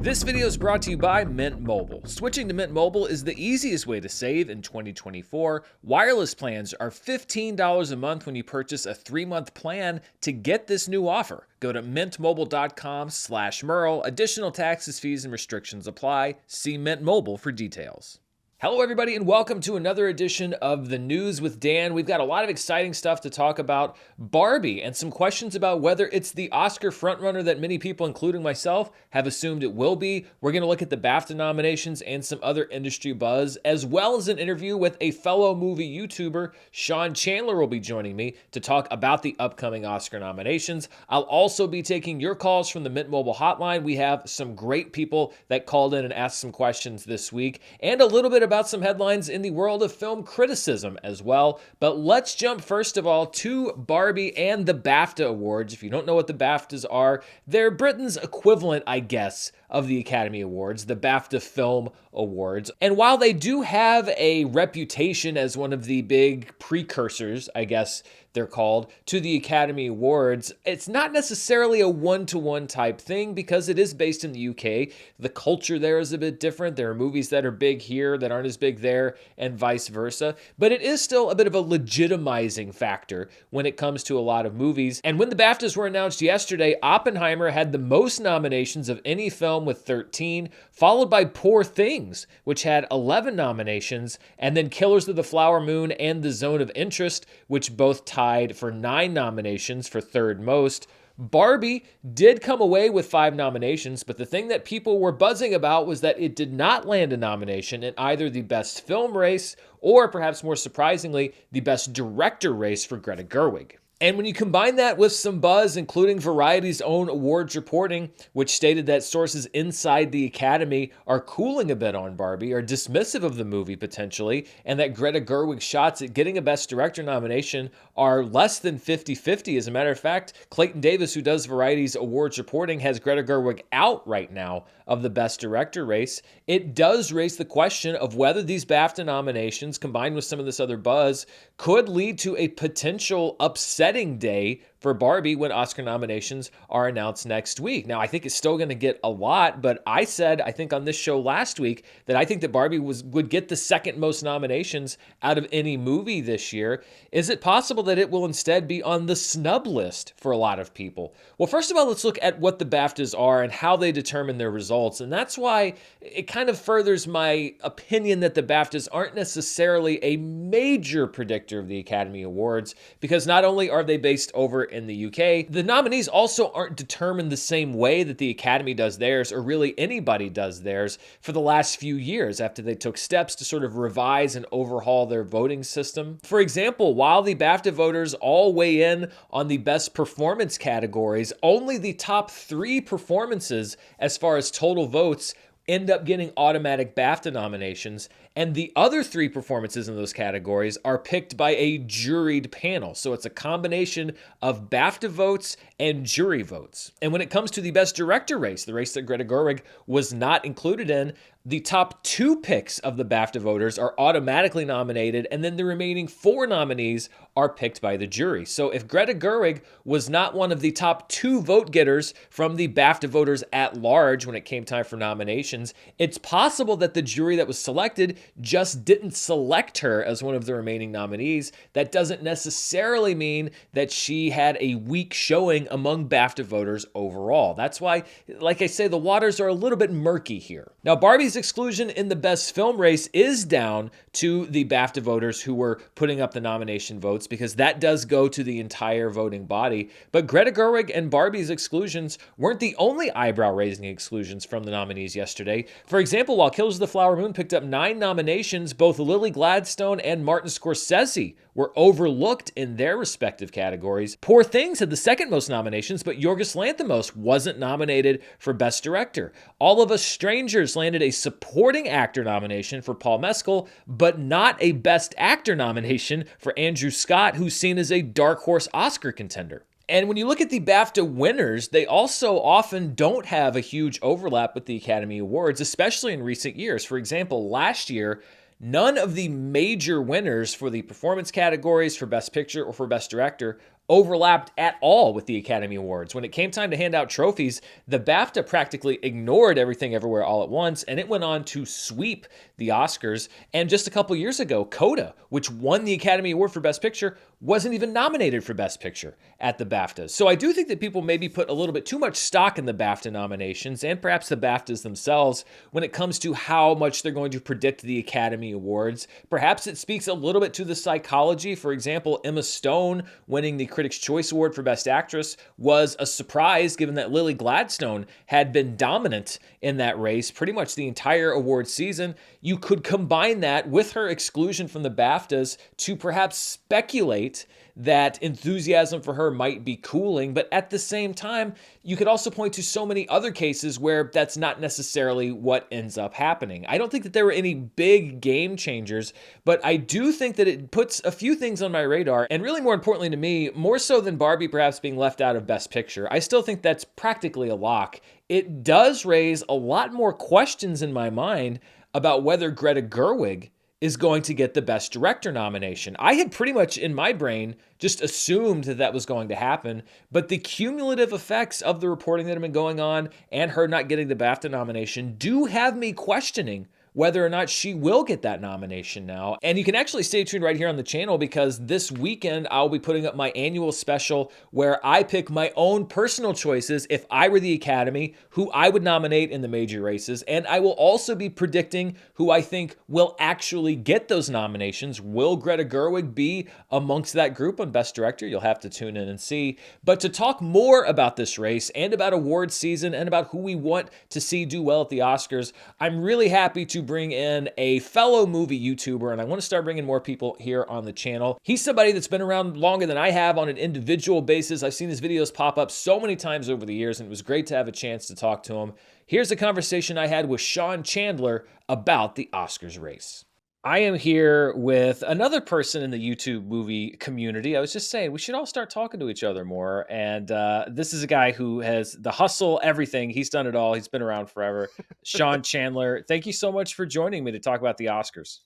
This video is brought to you by Mint Mobile. Switching to Mint Mobile is the easiest way to save in 2024. Wireless plans are $15 a month when you purchase a 3-month plan. To get this new offer, go to mintmobile.com/Murrell. Additional taxes, fees, and restrictions apply. See Mint Mobile for details. Hello, everybody, and welcome to another edition of The News with Dan. We've got a lot of exciting stuff to talk about. Barbie and some questions about whether it's the Oscar frontrunner that many people, including myself, have assumed it will be. We're going to look at the BAFTA nominations and some other industry buzz, as well as an interview with a fellow movie YouTuber. Sean Chandler will be joining me to talk about the upcoming Oscar nominations. I'll also be taking your calls from the Mint Mobile hotline. We have some great people that called in and asked some questions this week, and a little bit about some headlines in the world of film criticism as well. But let's jump first of all to Barbie and the BAFTA Awards. If you don't know what the BAFTAs are, they're Britain's equivalent, I guess, of the Academy Awards, the BAFTA Film Awards. And while they do have a reputation as one of the big precursors, I guess they're called, to the Academy Awards, it's not necessarily a one-to-one type thing because it is based in the UK. The culture there is a bit different. There are movies that are big here that aren't as big there and vice versa. But it is still a bit of a legitimizing factor when it comes to a lot of movies. And when the BAFTAs were announced yesterday, Oppenheimer had the most nominations of any film with 13, followed by Poor Things, which had 11 nominations, and then Killers of the Flower Moon and The Zone of Interest, which both tied for 9 nominations for third most. Barbie did come away with 5 nominations, but the thing that people were buzzing about was that it did not land a nomination in either the Best Film race or, perhaps more surprisingly, the Best Director race for Greta Gerwig. And when you combine that with some buzz, including Variety's own awards reporting, which stated that sources inside the Academy are cooling a bit on Barbie, are dismissive of the movie potentially, and that Greta Gerwig's shots at getting a Best Director nomination are less than 50-50. As a matter of fact, Clayton Davis, who does Variety's awards reporting, has Greta Gerwig out right now of the Best Director race. It does raise the question of whether these BAFTA nominations, combined with some of this other buzz, could lead to a potential upsetting day for Barbie when Oscar nominations are announced next week. Now, I think it's still going to get a lot, but I said, I think on this show last week, that I think that Barbie would get the second most nominations out of any movie this year. Is it possible that it will instead be on the snub list for a lot of people? Well, first of all, let's look at what the BAFTAs are and how they determine their results. And that's why it kind of furthers my opinion that the BAFTAs aren't necessarily a major predictor of the Academy Awards, because not only are they based over in the UK, the nominees also aren't determined the same way that the Academy does theirs, or really anybody does theirs, for the last few years after they took steps to sort of revise and overhaul their voting system. For example, while the BAFTA voters all weigh in on the best performance categories, only the top 3 performances as far as total votes end up getting automatic BAFTA nominations, and the other 3 performances in those categories are picked by a juried panel. So it's a combination of BAFTA votes and jury votes. And when it comes to the Best Director race, the race that Greta Gerwig was not included in, the top 2 picks of the BAFTA voters are automatically nominated, and then the remaining 4 nominees are picked by the jury. So if Greta Gerwig was not one of the top 2 vote getters from the BAFTA voters at large when it came time for nominations, it's possible that the jury that was selected just didn't select her as one of the remaining nominees. That doesn't necessarily mean that she had a weak showing among BAFTA voters overall. That's why, like I say, the waters are a little bit murky here. Now, Barbie's exclusion in the Best Film race is down to the BAFTA voters who were putting up the nomination votes, because that does go to the entire voting body. But Greta Gerwig and Barbie's exclusions weren't the only eyebrow-raising exclusions from the nominees yesterday. For example, while Killers of the Flower Moon picked up 9 nominations, both Lily Gladstone and Martin Scorsese were overlooked in their respective categories. Poor Things had the second most nominations, but Yorgos Lanthimos wasn't nominated for Best Director. All of Us Strangers landed a Supporting Actor nomination for Paul Mescal, but not a Best Actor nomination for Andrew Scott, who's seen as a dark horse Oscar contender. And when you look at the BAFTA winners, they also often don't have a huge overlap with the Academy Awards, especially in recent years. For example, last year, none of the major winners for the performance categories, for Best Picture or for Best Director, overlapped at all with the Academy Awards. When it came time to hand out trophies, the BAFTA practically ignored Everything Everywhere All at Once, and it went on to sweep the Oscars. And just a couple years ago, Coda, which won the Academy Award for Best Picture, wasn't even nominated for Best Picture at the BAFTAs. So I do think that people maybe put a little bit too much stock in the BAFTA nominations and perhaps the BAFTAs themselves when it comes to how much they're going to predict the Academy Awards. Perhaps it speaks a little bit to the psychology. For example, Emma Stone winning the Critics' Choice Award for Best Actress was a surprise given that Lily Gladstone had been dominant in that race pretty much the entire award season. You could combine that with her exclusion from the BAFTAs to perhaps speculate that enthusiasm for her might be cooling, but at the same time, you could also point to so many other cases where that's not necessarily what ends up happening. I don't think that there were any big game changers, but I do think that it puts a few things on my radar, and really more importantly to me, more so than Barbie perhaps being left out of Best Picture, I still think that's practically a lock. It does raise a lot more questions in my mind about whether Greta Gerwig is going to get the Best Director nomination. I had pretty much in my brain just assumed that that was going to happen, but the cumulative effects of the reporting that have been going on and her not getting the BAFTA nomination do have me questioning whether or not she will get that nomination now. And you can actually stay tuned right here on the channel because this weekend I'll be putting up my annual special where I pick my own personal choices if I were the Academy, who I would nominate in the major races. And I will also be predicting who I think will actually get those nominations. Will Greta Gerwig be amongst that group on Best Director? You'll have to tune in and see. But to talk more about this race and about awards season and about who we want to see do well at the Oscars, I'm really happy to bring in a fellow movie YouTuber, and I want to start bringing more people here on the channel. He's somebody that's been around longer than I have on an individual basis. I've seen his videos pop up so many times over the years, and it was great to have a chance to talk to him. Here's a conversation I had with Sean Chandler about the Oscars race. I am here with another person in the YouTube movie community. I was just saying we should all start talking to each other more. And this is a guy who has the hustle, everything. He's done it all. He's been around forever. Sean Chandler, thank you so much for joining me to talk about the Oscars.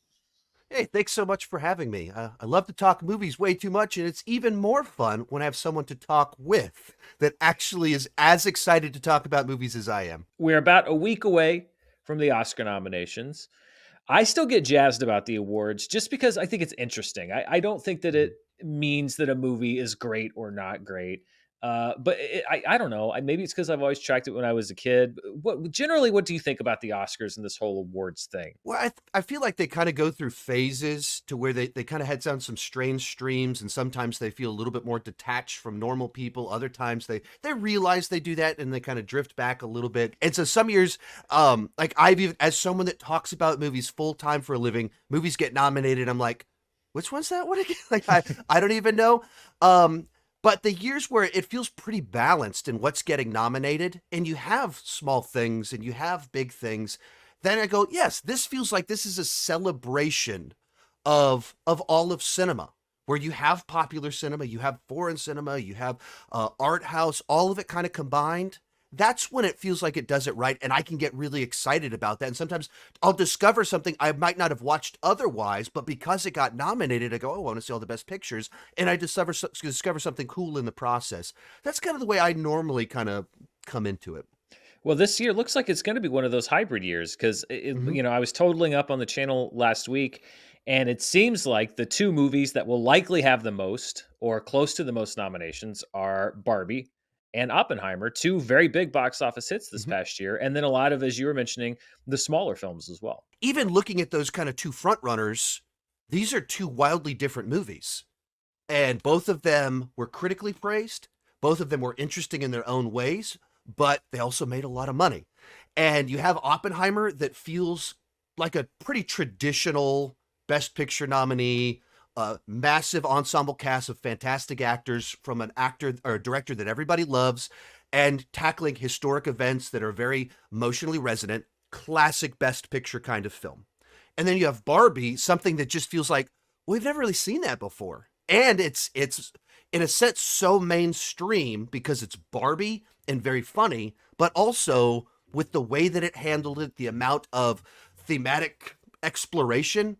Hey, thanks so much for having me. I love to talk movies way too much, and it's even more fun when I have someone to talk with that actually is as excited to talk about movies as I am. We're about a week away from the Oscar nominations. I still get jazzed about the awards just because I think it's interesting. I don't think that it means that a movie is great or not great. I don't know. Maybe it's because I've always tracked it when I was a kid. What do you think about the Oscars and this whole awards thing? Well, I feel like they kind of go through phases to where they kind of head down some strange streams, and sometimes they feel a little bit more detached from normal people. Other times they realize they do that and they kind of drift back a little bit. And so some years, like I've even, as someone that talks about movies full time for a living, movies get nominated. I'm like, which one's that one again? Like I don't even know. But the years where it feels pretty balanced in what's getting nominated, and you have small things and you have big things, then I go, yes, this feels like this is a celebration of all of cinema, where you have popular cinema, you have foreign cinema, you have art house, all of it kind of combined. That's when it feels like it does it right, and I can get really excited about that. And sometimes I'll discover something I might not have watched otherwise, but because it got nominated, I go, oh, I want to see all the best pictures, and I discover something cool in the process. That's kind of the way I normally kind of come into it. Well, this year looks like it's going to be one of those hybrid years because, I was totaling up on the channel last week, and it seems like the two movies that will likely have the most or close to the most nominations are Barbie and Oppenheimer, two very big box office hits this past year. And then a lot of, as you were mentioning, the smaller films as well. Even looking at those kind of two front runners, these are two wildly different movies. And both of them were critically praised. Both of them were interesting in their own ways, but they also made a lot of money. And you have Oppenheimer that feels like a pretty traditional Best Picture nominee, a massive ensemble cast of fantastic actors from an actor or a director that everybody loves, and tackling historic events that are very emotionally resonant, classic Best Picture kind of film. And then you have Barbie, something that just feels like, we've never really seen that before. And it's in a sense so mainstream because it's Barbie and very funny, but also with the way that it handled it, the amount of thematic exploration,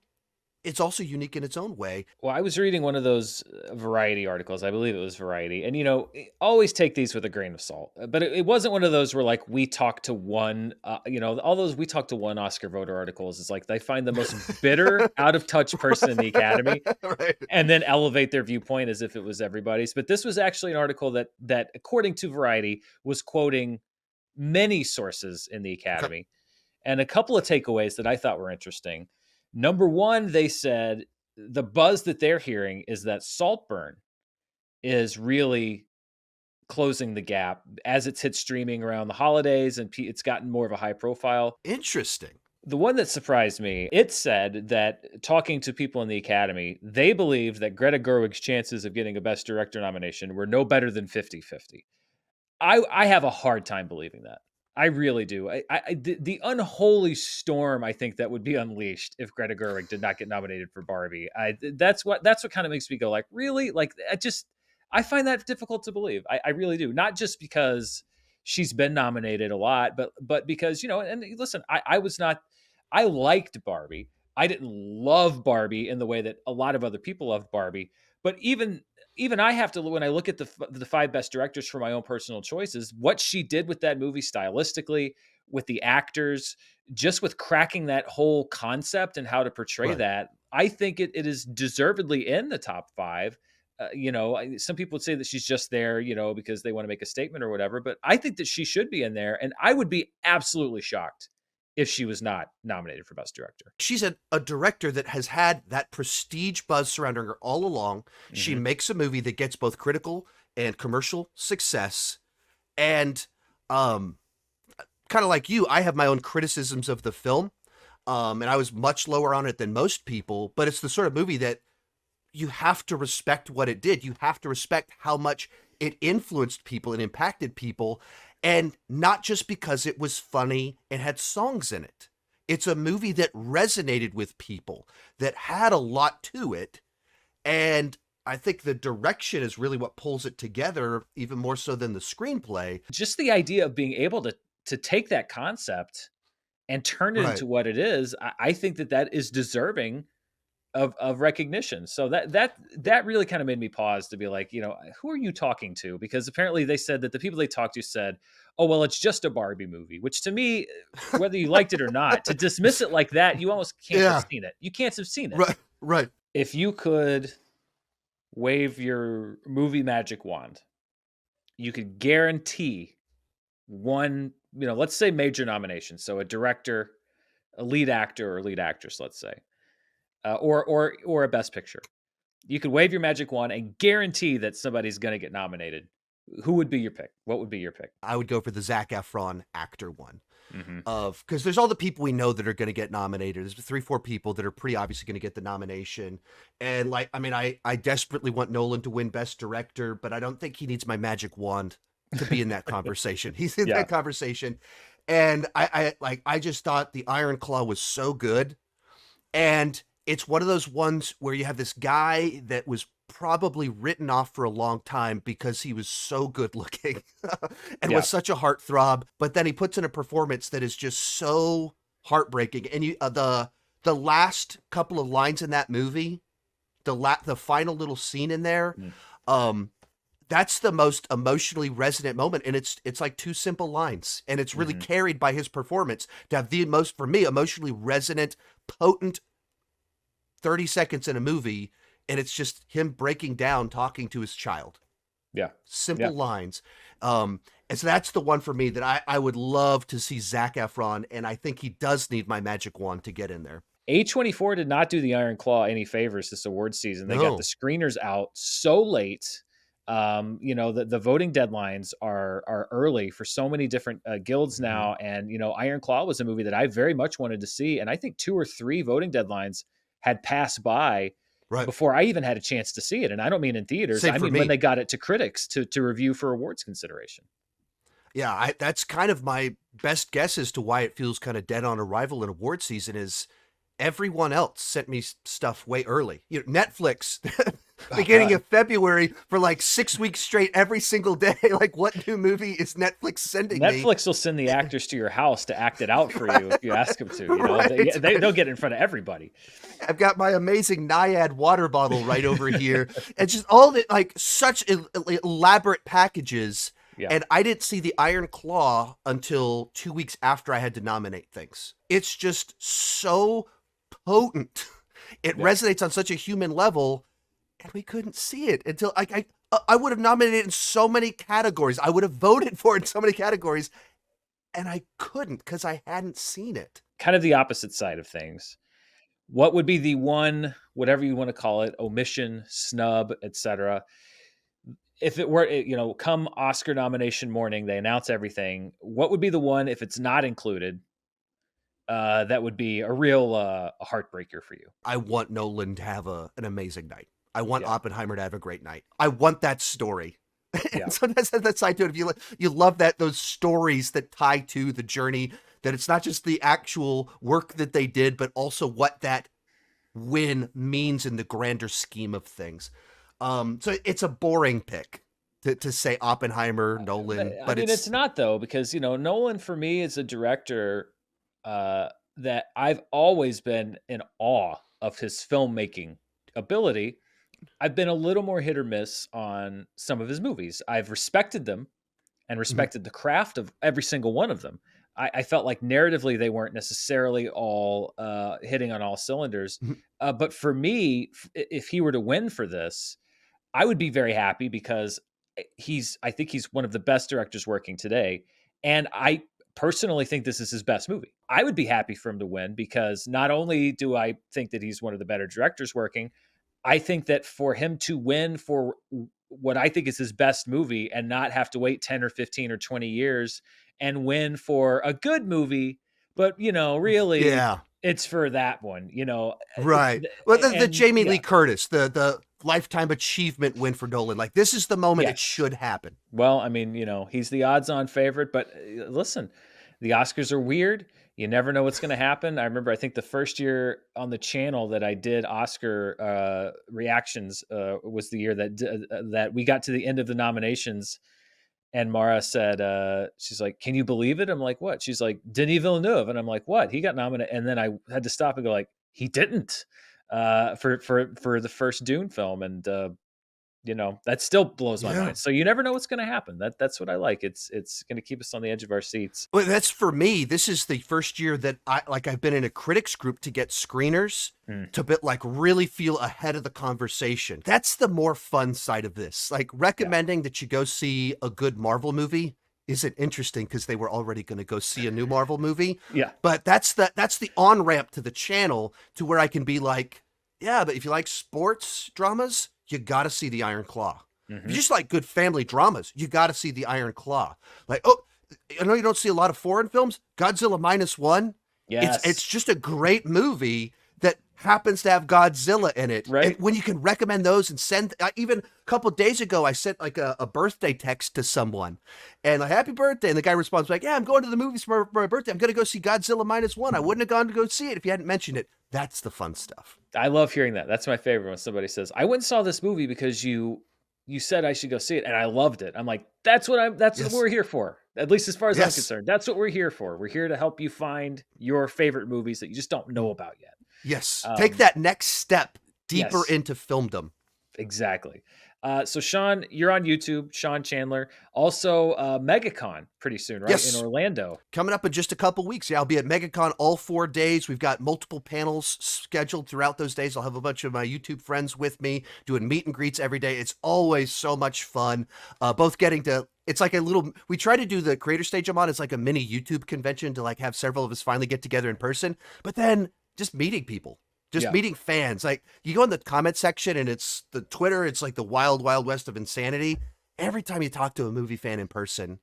it's also unique in its own way. Well, I was reading one of those Variety articles. I believe it was Variety. And, always take these with a grain of salt. But it wasn't one of those where, like, we talked to one, all those we talked to one Oscar voter articles. It's like they find the most bitter, out of touch person in the Academy Right. and then elevate their viewpoint as if it was everybody's. But this was actually an article that according to Variety, was quoting many sources in the Academy. And a couple of takeaways that I thought were interesting. Number one, they said the buzz that they're hearing is that Saltburn is really closing the gap as it's hit streaming around the holidays and it's gotten more of a high profile. Interesting. The one that surprised me, it said that talking to people in the Academy, they believed that Greta Gerwig's chances of getting a Best Director nomination were no better than 50-50. I have a hard time believing that. I really do. The unholy storm I think that would be unleashed if Greta Gerwig did not get nominated for Barbie. That's what kind of makes me go like, really? Like I find that difficult to believe. I really do. Not just because she's been nominated a lot, but because, and listen, I liked Barbie. I didn't love Barbie in the way that a lot of other people loved Barbie, but even I have to, when I look at the 5 best directors for my own personal choices, what she did with that movie stylistically, with the actors, just with cracking that whole concept and how to portray that, I think it is deservedly in the top 5. Some people would say that she's just there, because they want to make a statement or whatever, but I think that she should be in there. And I would be absolutely shocked if she was not nominated for Best Director. She's a director that has had that prestige buzz surrounding her all along. Mm-hmm. She makes a movie that gets both critical and commercial success. And kind of like you, I have my own criticisms of the film. And I was much lower on it than most people, but it's the sort of movie that you have to respect what it did. You have to respect how much it influenced people and impacted people. And not just because it was funny and had songs in it. It's a movie that resonated with people, that had a lot to it. And I think the direction is really what pulls it together, even more so than the screenplay. Just the idea of being able to take that concept and turn it into what it is, I think that is deserving of recognition. So that really kind of made me pause to be like, who are you talking to? Because apparently they said that the people they talked to said, oh, well, it's just a Barbie movie, which to me, whether you liked it or not, to dismiss it like that, you almost can't have seen it. You can't have seen it. Right. If you could wave your movie magic wand, you could guarantee one, let's say major nomination. So a director, a lead actor or lead actress, let's say. Or a best picture. You could wave your magic wand and guarantee that somebody's going to get nominated. Who would be your pick? What would be your pick? I would go for the Zac Efron actor one. Because there's all the people we know that are going to get nominated. There's 3-4 people that are pretty obviously going to get the nomination. And I desperately want Nolan to win Best Director, but I don't think he needs my magic wand to be in that conversation. He's in that conversation. And I just thought the Iron Claw was so good. And it's one of those ones where you have this guy that was probably written off for a long time because he was so good looking and was such a heartthrob. But then he puts in a performance that is just so heartbreaking. And the last couple of lines in that movie, the final little scene in there, that's the most emotionally resonant moment. And it's like 2 simple lines, and it's really carried by his performance to have the most, for me, emotionally resonant, potent 30 seconds in a movie, and it's just him breaking down, talking to his child. Yeah. Simple lines. And so that's the one for me that I would love to see Zac Efron, and I think he does need my magic wand to get in there. A24 did not do the Iron Claw any favors this award season. They got the screeners out so late. The voting deadlines are early for so many different guilds now. And, Iron Claw was a movie that I very much wanted to see. And I think 2 or 3 voting deadlines had passed by before I even had a chance to see it. And I don't mean in theaters. I mean when they got it to critics to review for awards consideration. Yeah, that's kind of my best guess as to why it feels kind of dead on arrival in award season is everyone else sent me stuff way early. Netflix, Oh, beginning God. of February for like 6 weeks straight, every single day. Like, what new movie is Netflix sending me? Netflix will send the actors to your house to act it out for you if you ask them to. Right. They'll get it in front of everybody. I've got my amazing Naiad water bottle right over here. And just all the, like, such elaborate packages. Yeah. And I didn't see the Iron Claw until 2 weeks after I had to nominate things. It's just so potent. It resonates on such a human level, and we couldn't see it until I would have nominated it in so many categories. I would have voted for it in so many categories, and I couldn't because I hadn't seen it. Kind of the opposite side of things. What would be the one, whatever you want to call it, omission, snub, etc., if it were, come Oscar nomination morning, they announce everything. What would be the one, if it's not included, that would be a real heartbreaker for you? I want Nolan to have an amazing night. I want Yeah. Oppenheimer to have a great night. I want that story. Yeah. And sometimes that side to it, if you love those stories that tie to the journey, that it's not just the actual work that they did, but also what that win means in the grander scheme of things. So it's a boring pick to say Oppenheimer, Nolan, but it's not, though, because Nolan for me is a director that I've always been in awe of his filmmaking ability. I've been a little more hit or miss on some of his movies. I've respected them and respected the craft of every single one of them. I felt like narratively they weren't necessarily all hitting on all cylinders. But for me, if he were to win for this, I would be very happy because I think he's one of the best directors working today. And I personally think this is his best movie. I would be happy for him to win because not only do I think that he's one of the better directors working, I think that for him to win for what I think is his best movie and not have to wait 10 or 15 or 20 years and win for a good movie, but really yeah, it's for that one, right. Well, the Jamie Lee yeah. Curtis, the lifetime achievement win for Nolan. Like, this is the moment it Yes. should happen. Well, I mean, he's the odds-on favorite, but listen, the Oscars are weird. You never know what's going to happen. I remember, I think the first year on the channel that I did Oscar reactions was the year that we got to the end of the nominations, and Mara said, she's like, "Can you believe it?" I'm like, "What?" She's like, "Denis Villeneuve," and I'm like, "What? He got nominated?" And then I had to stop and go like, "He didn't," for the first Dune film, and that still blows my mind. So you never know what's going to happen. That's what I like. It's going to keep us on the edge of our seats. Well, that's for me. This is the first year that I've been in a critics group to get screeners to really feel ahead of the conversation. That's the more fun side of this. Like, recommending that you go see a good Marvel movie isn't interesting because they were already going to go see a new Marvel movie. Yeah. But that's the on-ramp to the channel to where I can be like, yeah, but if you like sports dramas, you got to see the Iron Claw. If you just like good family dramas, you got to see the Iron Claw. Like, oh, I know you don't see a lot of foreign films. Godzilla -1. Yes. It's just a great movie that happens to have Godzilla in it. Right. And when you can recommend those and send, even a couple of days ago, I sent like a birthday text to someone and like, happy birthday. And the guy responds like, yeah, I'm going to the movies for my birthday. I'm going to go see Godzilla -1. I wouldn't have gone to go see it if you hadn't mentioned it. That's the fun stuff. I love hearing that. That's my favorite when somebody says, "I went and saw this movie because you said I should go see it and I loved it." I'm like, that's what we're here for. At least as far as I'm concerned. That's what we're here for. We're here to help you find your favorite movies that you just don't know about yet. Yes. Take that next step deeper into filmdom. Exactly. So Sean, you're on YouTube, Sean Chandler. Also, MegaCon pretty soon, right? Yes. In Orlando. Coming up in just a couple weeks. Yeah, I'll be at MegaCon all 4 days. We've got multiple panels scheduled throughout those days. I'll have a bunch of my YouTube friends with me doing meet and greets every day. It's always so much fun. Both getting to, it's like we try to do the creator stage I'm on. It's like a mini YouTube convention to like have several of us finally get together in person, but then just meeting people. Just meeting fans. Like, you go in the comment section and it's the Twitter, it's like the wild, wild west of insanity. Every time you talk to a movie fan in person,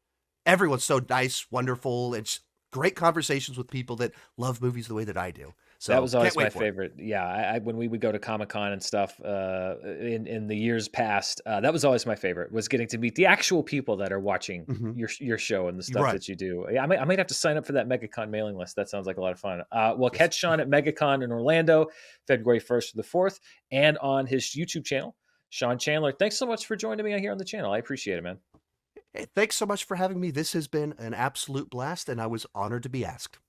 everyone's so nice, wonderful. It's great conversations with people that love movies the way that I do. That So was can't always my wait for it. favorite. Yeah, when we would go to Comic-Con and stuff in the years past, that was always my favorite, was getting to meet the actual people that are watching Hmm. your show and the You're stuff right. that you do. Yeah, I might have to sign up for that MegaCon mailing list. That sounds like a lot of fun. Well, Yes. catch Sean at MegaCon in Orlando, February 1st to the 4th, and on his YouTube channel, Sean Chandler. Thanks so much for joining me here on the channel. I appreciate it, man. Hey, thanks so much for having me. This has been an absolute blast, and I was honored to be asked.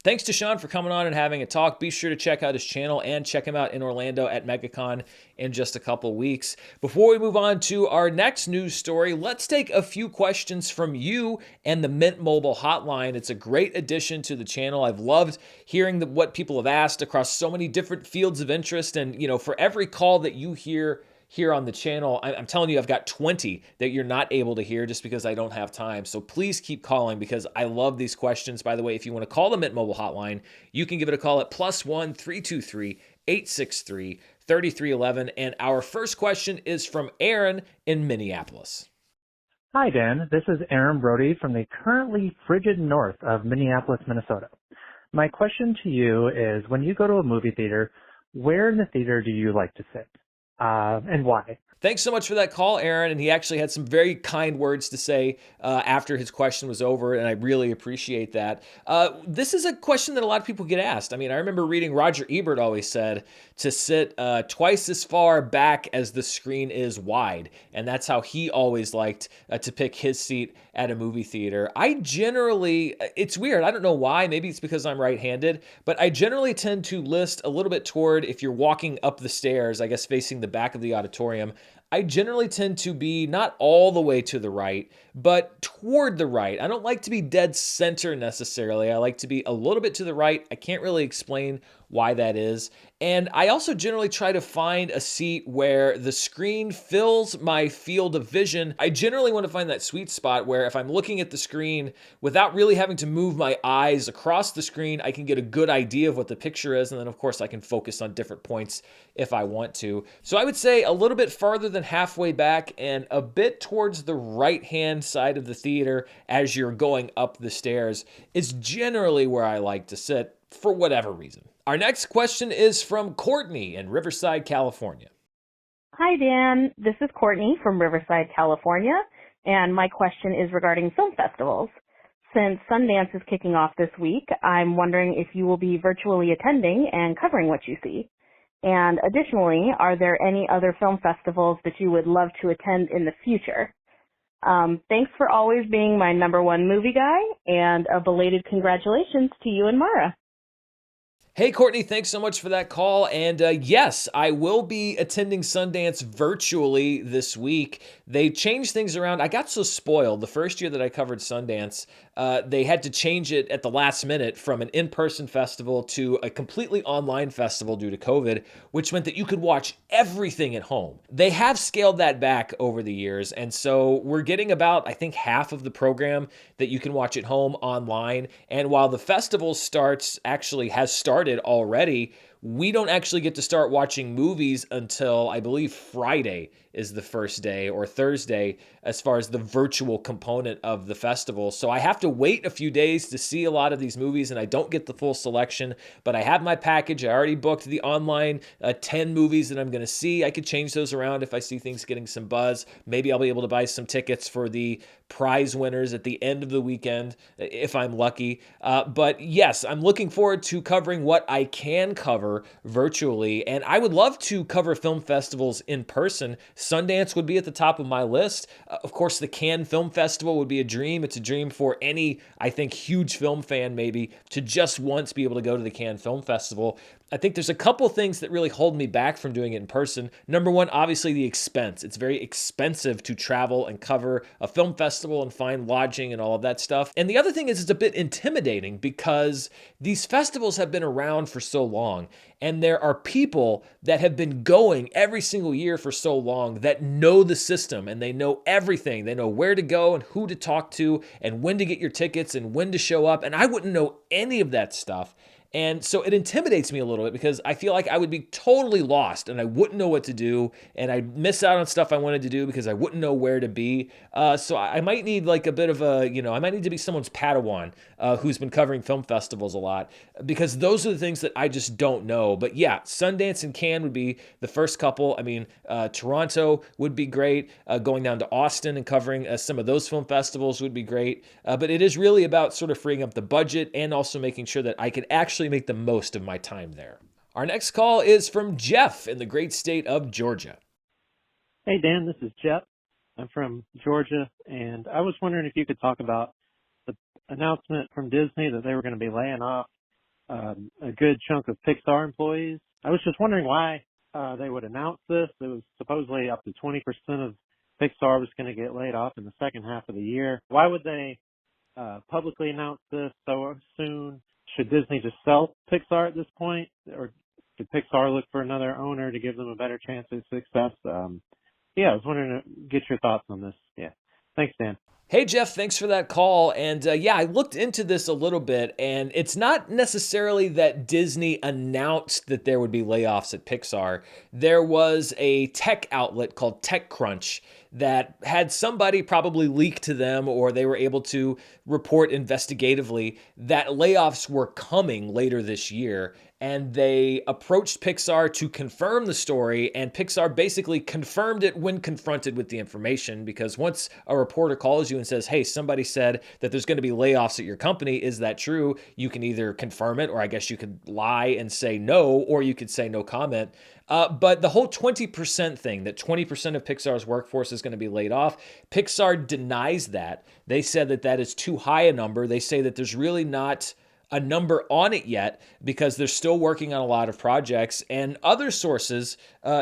Thanks to Sean for coming on and having a talk. Be sure to check out his channel and check him out in Orlando at MegaCon in just a couple weeks. Before we move on to our next news story, let's take a few questions from you and the Mint Mobile hotline. It's a great addition to the channel. I've loved hearing what people have asked across so many different fields of interest. And, for every call that you hear here on the channel, I'm telling you, I've got 20 that you're not able to hear just because I don't have time. So please keep calling because I love these questions. By the way, if you want to call the Mint Mobile hotline, you can give it a call at +1 323 863 3311. And our first question is from Aaron in Minneapolis. Hi, Dan. This is Aaron Brody from the currently frigid north of Minneapolis, Minnesota. My question to you is, when you go to a movie theater, where in the theater do you like to sit? And why? Thanks so much for that call, Aaron. And he actually had some very kind words to say after his question was over, and I really appreciate that. This is a question that a lot of people get asked. I mean, I remember reading Roger Ebert always said to sit twice as far back as the screen is wide, and that's how he always liked to pick his seat at a movie theater. I generally, it's weird, I don't know why, maybe it's because I'm right-handed, but I generally tend to list a little bit toward, if you're walking up the stairs, I guess facing the back of the auditorium, I generally tend to be not all the way to the right, but toward the right. I don't like to be dead center necessarily. I like to be a little bit to the right. I can't really explain why that is. And I also generally try to find a seat where the screen fills my field of vision. I generally want to find that sweet spot where if I'm looking at the screen without really having to move my eyes across the screen, I can get a good idea of what the picture is. And then of course I can focus on different points if I want to. So I would say a little bit farther than halfway back and a bit towards the right-hand side of the theater as you're going up the stairs is generally where I like to sit for whatever reason. Our next question is from Courtney in Riverside, California. Hi, Dan. This is Courtney from Riverside, California, and my question is regarding film festivals. Since Sundance is kicking off this week, I'm wondering if you will be virtually attending and covering what you see. And additionally, are there any other film festivals that you would love to attend in the future? Thanks for always being my number one movie guy, and a belated congratulations to you and Mara. Hey, Courtney, thanks so much for that call. And yes, I will be attending Sundance virtually this week. They changed things around. I got so spoiled the first year that I covered Sundance. They had to change it at the last minute from an in-person festival to a completely online festival due to COVID, which meant that you could watch everything at home. They have scaled that back over the years. And so we're getting about, I think, half of the program that you can watch at home online. And while the festival has started already, we don't actually get to start watching movies until I believe Friday is the first day, or Thursday, as far as the virtual component of the festival. So I have to wait a few days to see a lot of these movies, and I don't get the full selection, but I have my package. I already booked the online 10 movies that I'm going to see. I could change those around if I see things getting some buzz. Maybe I'll be able to buy some tickets for the prize winners at the end of the weekend if I'm lucky. But yes, I'm looking forward to covering what I can cover virtually, and I would love to cover film festivals in person. Sundance would be at the top of my list. Of course, the Cannes Film Festival would be a dream. It's a dream for any, I think, huge film fan maybe to just once be able to go to the Cannes Film Festival. I think there's a couple things that really hold me back from doing it in person. Number one, obviously the expense. It's very expensive to travel and cover a film festival and find lodging and all of that stuff. And the other thing is it's a bit intimidating because these festivals have been around for so long, and there are people that have been going every single year for so long that know the system and they know everything. They know where to go and who to talk to and when to get your tickets and when to show up. And I wouldn't know any of that stuff. And so it intimidates me a little bit because I feel like I would be totally lost and I wouldn't know what to do. And I'd miss out on stuff I wanted to do because I wouldn't know where to be. So I might need like a bit of I might need to be someone's Padawan who's been covering film festivals a lot, because those are the things that I just don't know. But yeah, Sundance and Cannes would be the first couple. I mean, Toronto would be great. Going down to Austin and covering some of those film festivals would be great. But it is really about sort of freeing up the budget and also making sure that I can actually make the most of my time there. Our next call is from Jeff in the great state of Georgia. Hey, Dan, this is Jeff. I'm from Georgia, and I was wondering if you could talk about the announcement from Disney that they were going to be laying off a good chunk of Pixar employees. I was just wondering why they would announce this. It was supposedly up to 20% of Pixar was going to get laid off in the second half of the year. Why would they publicly announce this so soon? Should Disney just sell Pixar at this point, or should Pixar look for another owner to give them a better chance of success? I was wondering to get your thoughts on this. Yeah. Thanks, Dan. Hey, Jeff, thanks for that call. And I looked into this a little bit, and it's not necessarily that Disney announced that there would be layoffs at Pixar. There was a tech outlet called TechCrunch that had somebody probably leak to them, or they were able to report investigatively that layoffs were coming later this year. And they approached Pixar to confirm the story, and Pixar basically confirmed it when confronted with the information, because once a reporter calls you and says, hey, somebody said that there's going to be layoffs at your company, is that true? You can either confirm it, or I guess you could lie and say no, or you could say no comment. But the whole 20% thing, that 20% of Pixar's workforce is going to be laid off, Pixar denies that. They said that that is too high a number. They say that there's really not a number on it yet because they're still working on a lot of projects. And other sources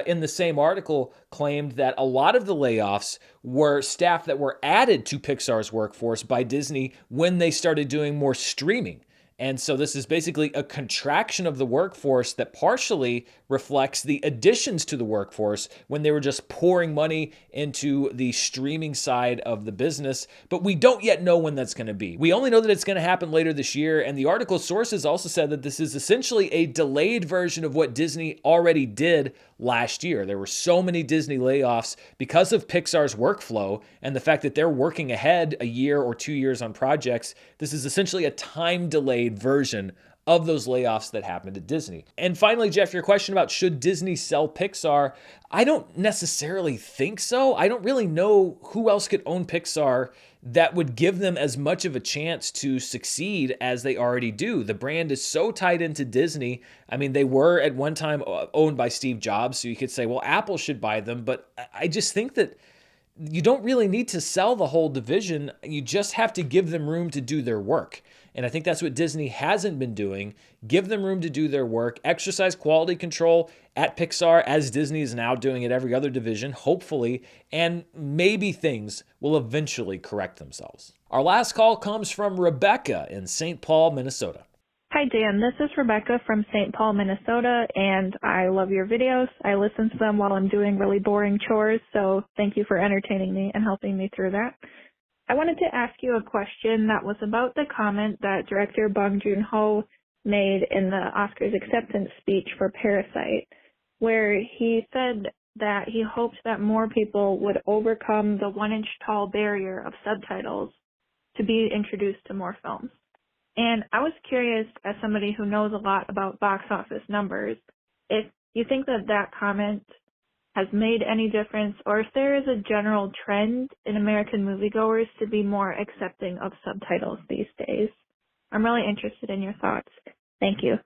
in the same article claimed that a lot of the layoffs were staff that were added to Pixar's workforce by Disney when they started doing more streaming. And so this is basically a contraction of the workforce that partially reflects the additions to the workforce when they were just pouring money into the streaming side of the business. But we don't yet know when that's going to be. We only know that it's going to happen later this year. And the article sources also said that this is essentially a delayed version of what Disney already did last year. There were so many Disney layoffs because of Pixar's workflow and the fact that they're working ahead a year or 2 years on projects. This is essentially a time delayed version of those layoffs that happened at Disney. And finally, Jeff, your question about should Disney sell Pixar, I don't necessarily think so. I don't really know who else could own Pixar that would give them as much of a chance to succeed as they already do. The brand is so tied into Disney. I mean, they were at one time owned by Steve Jobs, so you could say, well, Apple should buy them. But I just think that you don't really need to sell the whole division. You just have to give them room to do their work. And I think that's what Disney hasn't been doing. Give them room to do their work, exercise quality control at Pixar, as Disney is now doing at every other division, hopefully, and maybe things will eventually correct themselves. Our last call comes from Rebecca in St. Paul, Minnesota. Hi, Dan. This is Rebecca from St. Paul, Minnesota, and I love your videos. I listen to them while I'm doing really boring chores, so thank you for entertaining me and helping me through that. I wanted to ask you a question that was about the comment that director Bong Joon-ho made in the Oscars acceptance speech for Parasite, where he said that he hoped that more people would overcome the 1-inch tall barrier of subtitles to be introduced to more films. And I was curious, as somebody who knows a lot about box office numbers, if you think that that comment has made any difference, or if there is a general trend in American moviegoers to be more accepting of subtitles these days. I'm really interested in your thoughts. Thank you.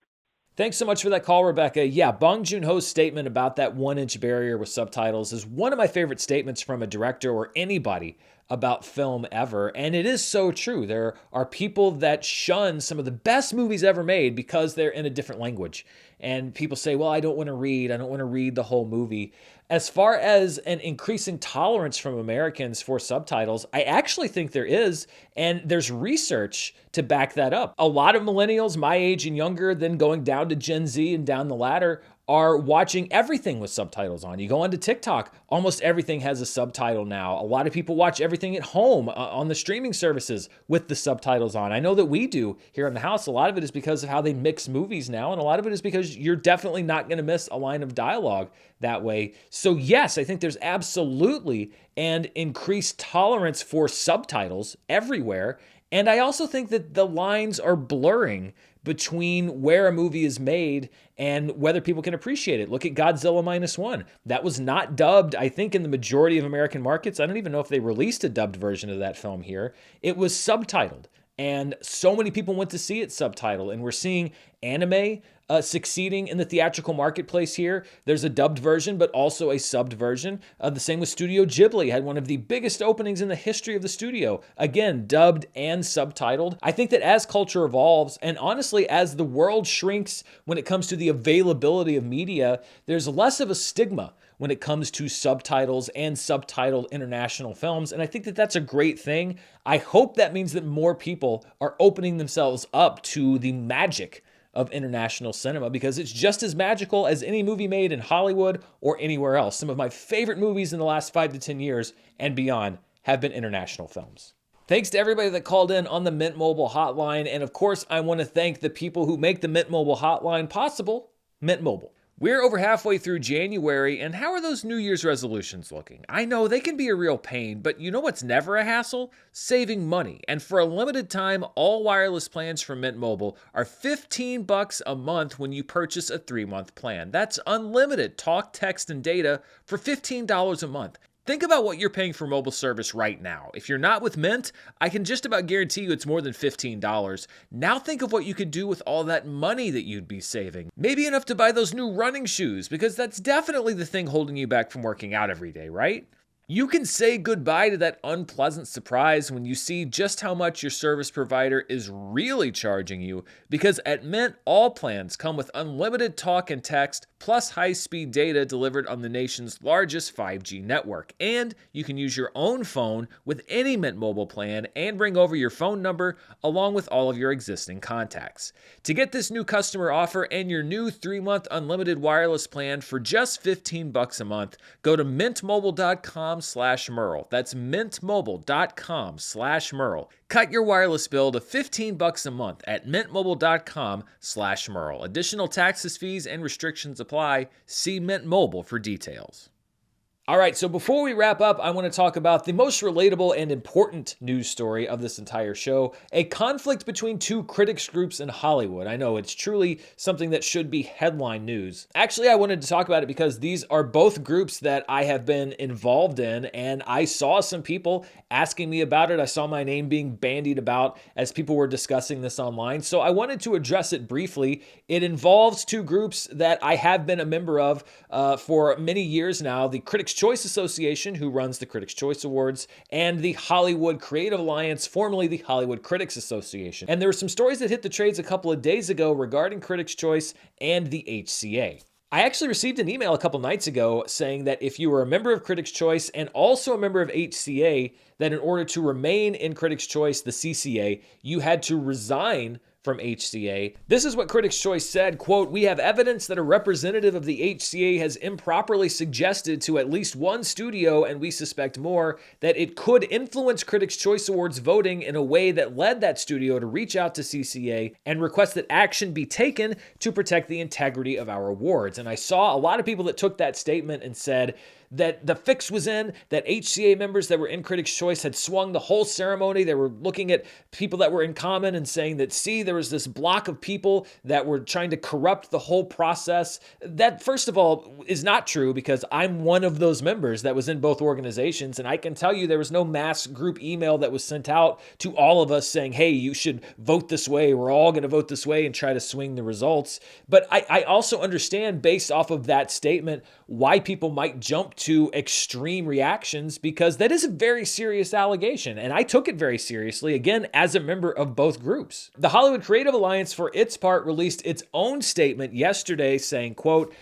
Thanks so much for that call, Rebecca. Yeah, Bong Joon-ho's statement about that 1-inch barrier with subtitles is one of my favorite statements from a director or anybody about film ever. And it is so true. There are people that shun some of the best movies ever made because they're in a different language. And people say, well, I don't want to read the whole movie. As far as an increasing tolerance from Americans for subtitles, I actually think there is, and there's research to back that up. A lot of millennials my age and younger, then going down to Gen Z and down the ladder, are watching everything with subtitles on. You go onto TikTok, almost everything has a subtitle now. A lot of people watch everything at home on the streaming services with the subtitles on. I know that we do here in the house. A lot of it is because of how they mix movies now, and a lot of it is because you're definitely not going to miss a line of dialogue that way. So yes, I think there's absolutely an increased tolerance for subtitles everywhere. And I also think that the lines are blurring between where a movie is made and whether people can appreciate it. Look at Godzilla -1. That was not dubbed, I think, in the majority of American markets. I don't even know if they released a dubbed version of that film here. It was subtitled. And so many people went to see it subtitled. And we're seeing anime succeeding in the theatrical marketplace here. There's a dubbed version, but also a subbed version. The same with Studio Ghibli, had one of the biggest openings in the history of the studio. Again, dubbed and subtitled. I think that as culture evolves, and honestly, as the world shrinks when it comes to the availability of media, there's less of a stigma when it comes to subtitles and subtitled international films. And I think that that's a great thing. I hope that means that more people are opening themselves up to the magic of international cinema, because it's just as magical as any movie made in Hollywood or anywhere else. Some of my favorite movies in the last 5 to 10 years and beyond have been international films. Thanks to everybody that called in on the Mint Mobile hotline. And of course, I want to thank the people who make the Mint Mobile hotline possible, Mint Mobile. We're over halfway through January, and how are those New Year's resolutions looking? I know they can be a real pain, but you know what's never a hassle? Saving money. And for a limited time, all wireless plans from Mint Mobile are $15 a month when you purchase a 3-month plan. That's unlimited talk, text, and data for $15 a month. Think about what you're paying for mobile service right now. If you're not with Mint, I can just about guarantee you it's more than $15. Now think of what you could do with all that money that you'd be saving. Maybe enough to buy those new running shoes, because that's definitely the thing holding you back from working out every day, right? You can say goodbye to that unpleasant surprise when you see just how much your service provider is really charging you, because at Mint, all plans come with unlimited talk and text, plus high-speed data delivered on the nation's largest 5G network. And you can use your own phone with any Mint Mobile plan and bring over your phone number along with all of your existing contacts. To get this new customer offer and your new 3-month unlimited wireless plan for just $15 a month, go to mintmobile.com/Murrell. That's mintmobile.com/Murrell. Cut your wireless bill to $15 a month at mintmobile.com/Murrell. Additional taxes, fees, and restrictions apply. See Mint Mobile for details. All right, so before we wrap up, I want to talk about the most relatable and important news story of this entire show, a conflict between two critics groups in Hollywood. I know it's truly something that should be headline news. Actually, I wanted to talk about it because these are both groups that I have been involved in, and I saw some people asking me about it. I saw my name being bandied about as people were discussing this online, so I wanted to address it briefly. It involves two groups that I have been a member of for many years now, the Critics' Choice Association, who runs the Critics' Choice Awards, and the Hollywood Creative Alliance, formerly the Hollywood Critics Association. And there were some stories that hit the trades a couple of days ago regarding Critics' Choice and the HCA. I actually received an email a couple nights ago saying that if you were a member of Critics' Choice and also a member of HCA, that in order to remain in Critics' Choice, the CCA, you had to resign from HCA. This is what Critics' Choice said, quote, "We have evidence that a representative of the HCA has improperly suggested to at least one studio, and we suspect more, that it could influence Critics' Choice Awards voting in a way that led that studio to reach out to CCA and request that action be taken to protect the integrity of our awards." And I saw a lot of people that took that statement and said that the fix was in, that HCA members that were in Critics' Choice had swung the whole ceremony. They were looking at people that were in common and saying that, see, there was this block of people that were trying to corrupt the whole process. That, first of all, is not true, because I'm one of those members that was in both organizations, and I can tell you there was no mass group email that was sent out to all of us saying, hey, you should vote this way, we're all going to vote this way, and try to swing the results. But I also understand, based off of that statement, why people might jump to extreme reactions, because that is a very serious allegation, and I took it very seriously, again, as a member of both groups. The Hollywood Creative Alliance, for its part, released its own statement yesterday saying, quote,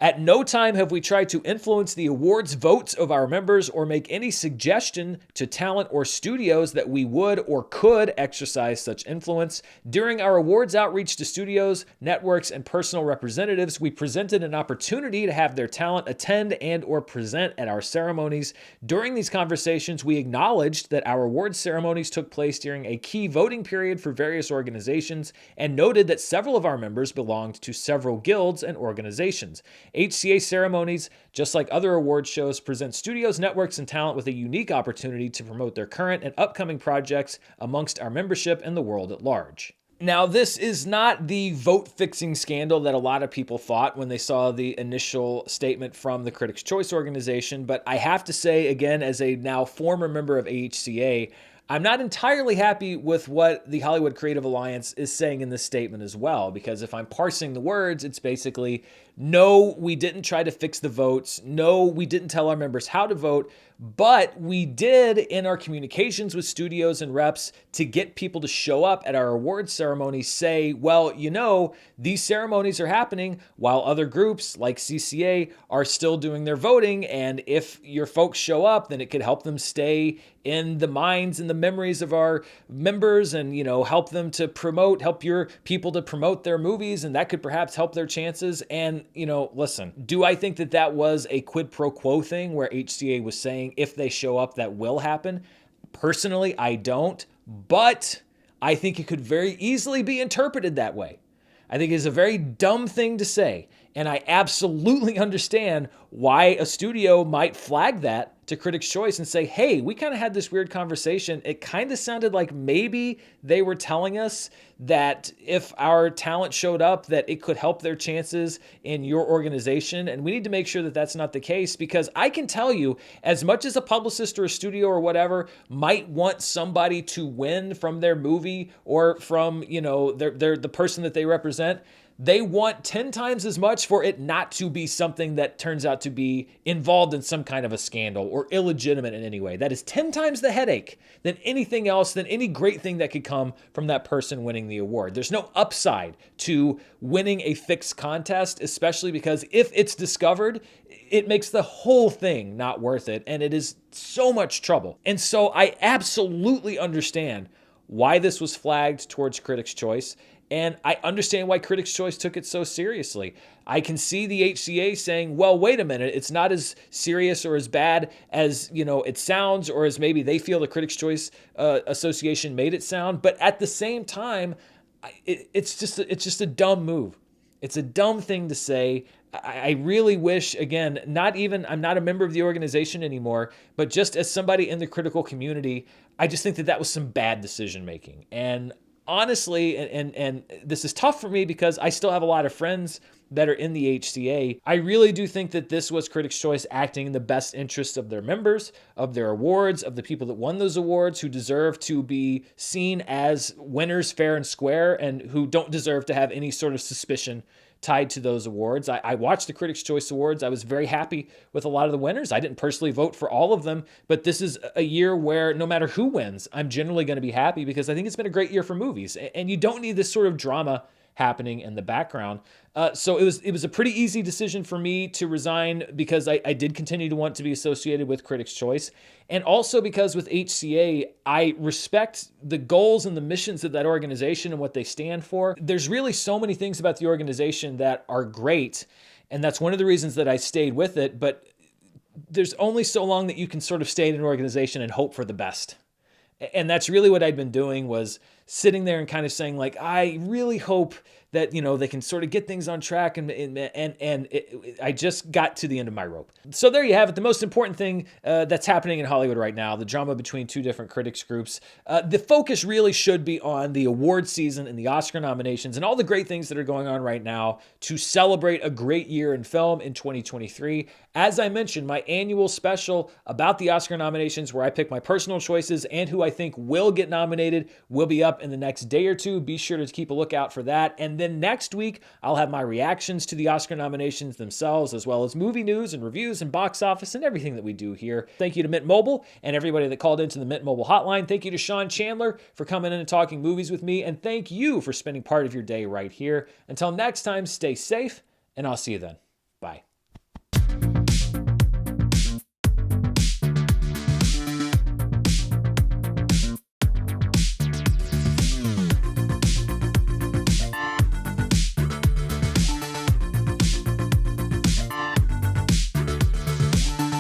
At no time have we tried to influence the awards votes of our members or make any suggestion to talent or studios that we would or could exercise such influence. During our awards outreach to studios, networks, and personal representatives, we presented an opportunity to have their talent attend and or present at our ceremonies. During these conversations, we acknowledged that our awards ceremonies took place during a key voting period for various organizations and noted that several of our members belonged to several guilds and organizations. HCA ceremonies, just like other award shows, present studios, networks, and talent with a unique opportunity to promote their current and upcoming projects amongst our membership and the world at large. Now, this is not the vote-fixing scandal that a lot of people thought when they saw the initial statement from the Critics' Choice organization, but I have to say, again, as a now former member of AHCA, I'm not entirely happy with what the Hollywood Creative Alliance is saying in this statement as well, because if I'm parsing the words, it's basically, no, we didn't try to fix the votes. No, we didn't tell our members how to vote, but we did in our communications with studios and reps to get people to show up at our awards ceremony say, well, you know, these ceremonies are happening while other groups like CCA are still doing their voting. And if your folks show up, then it could help them stay in the minds and the memories of our members and, you know, help your people to promote their movies. And that could perhaps help their chances. And, you know, listen, do I think that that was a quid pro quo thing where HCA was saying if they show up, that will happen? Personally, I don't, but I think it could very easily be interpreted that way. I think it's a very dumb thing to say. And I absolutely understand why a studio might flag that to Critics' Choice and say, hey, we kind of had this weird conversation. It kind of sounded like maybe they were telling us that if our talent showed up, that it could help their chances in your organization. And we need to make sure that that's not the case, because I can tell you, as much as a publicist or a studio or whatever might want somebody to win from their movie or from, you know, the person that they represent, they want 10 times as much for it not to be something that turns out to be involved in some kind of a scandal or illegitimate in any way. That is 10 times the headache than anything else, than any great thing that could come from that person winning the award. There's no upside to winning a fixed contest, especially because if it's discovered, it makes the whole thing not worth it, and it is so much trouble. And so I absolutely understand why this was flagged towards Critics' Choice. And I understand why Critics' Choice took it so seriously. I can see the HCA saying, well, wait a minute, it's not as serious or as bad as, you know, it sounds, or as maybe they feel the Critics' Choice Association made it sound. But at the same time, it's just a dumb move. It's a dumb thing to say. I really wish, again, I'm not a member of the organization anymore, but just as somebody in the critical community, I just think that was some bad decision making. And honestly, and this is tough for me because I still have a lot of friends that are in the HCA. I really do think that this was Critics' Choice acting in the best interest of their members, of their awards, of the people that won those awards, who deserve to be seen as winners fair and square, and who don't deserve to have any sort of suspicion tied to those awards. I watched the Critics' Choice Awards. I was very happy with a lot of the winners. I didn't personally vote for all of them, but this is a year where no matter who wins, I'm generally going to be happy because I think it's been a great year for movies. And you don't need this sort of drama happening in the background. So it was a pretty easy decision for me to resign because I did continue to want to be associated with Critics' Choice. And also because with HCA, I respect the goals and the missions of that organization and what they stand for. There's really so many things about the organization that are great. And that's one of the reasons that I stayed with it. But there's only so long that you can sort of stay in an organization and hope for the best. And that's really what I'd been doing, was sitting there and kind of saying, like, I really hope that, you know, they can sort of get things on track. I just got to the end of my rope. So there you have it. The most important thing that's happening in Hollywood right now, the drama between two different critics groups. The focus really should be on the award season and the Oscar nominations and all the great things that are going on right now to celebrate a great year in film in 2023. As I mentioned, my annual special about the Oscar nominations, where I pick my personal choices and who I think will get nominated, will be up in the next day or two. Be sure to keep a lookout for that. And then next week, I'll have my reactions to the Oscar nominations themselves, as well as movie news and reviews and box office and everything that we do here. Thank you to Mint Mobile and everybody that called into the Mint Mobile hotline. Thank you to Sean Chandler for coming in and talking movies with me. And thank you for spending part of your day right here. Until next time, stay safe, and I'll see you then. Bye.